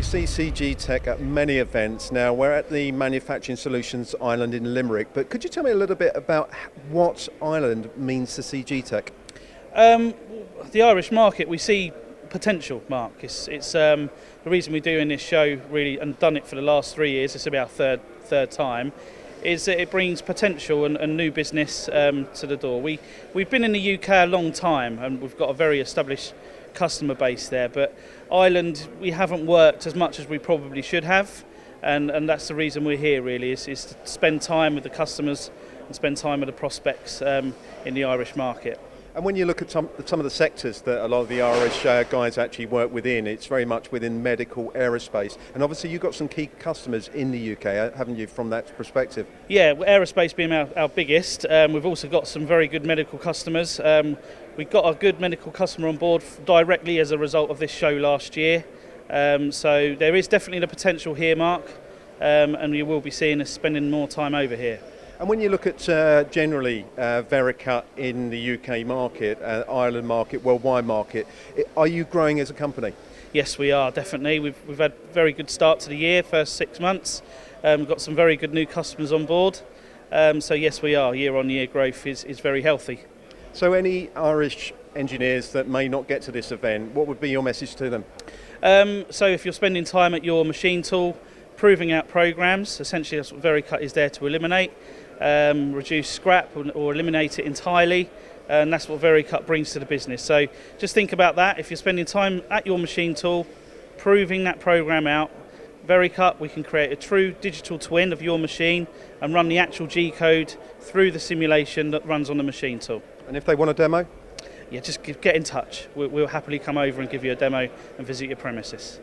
we see CGTech at many events. Now, we're at the Manufacturing Solutions Island in Limerick, but could you tell me a little bit about what Ireland means to CGTech? The Irish market, we see potential, Mark. It's the reason we're doing this show, really, and done it for the last 3 years, it's about third time, is that it brings potential and new business to the door. We've been in the UK a long time, and we've got a very established customer base there, but Ireland, we haven't worked as much as we probably should have, and that's the reason we're here, really, is to spend time with the customers and spend time with the prospects in the Irish market. And when you look at some of the sectors that a lot of the Irish guys actually work within, it's very much within medical, aerospace, and obviously you've got some key customers in the UK, haven't you, from that perspective? Yeah, aerospace being our biggest. We've also got some very good medical customers. We got a good medical customer on board directly as a result of this show last year. So there is definitely the potential here, Mark, and you will be seeing us spending more time over here. And when you look at generally VERICUT in the UK market, Ireland market, worldwide market, are you growing as a company? Yes, we are, definitely. We've had a very good start to the year, first 6 months. We've got some very good new customers on board. So yes, we are. Year-on-year growth is very healthy. So any Irish engineers that may not get to this event, what would be your message to them? So if you're spending time at your machine tool, proving out programs, essentially that's what VERICUT is there to eliminate. Reduce scrap or eliminate it entirely, and that's what VERICUT brings to the business. So just think about that. If you're spending time at your machine tool, proving that program out, VERICUT, we can create a true digital twin of your machine and run the actual G-code through the simulation that runs on the machine tool. And if they want a demo? Yeah, just get in touch. We'll happily come over and give you a demo and visit your premises.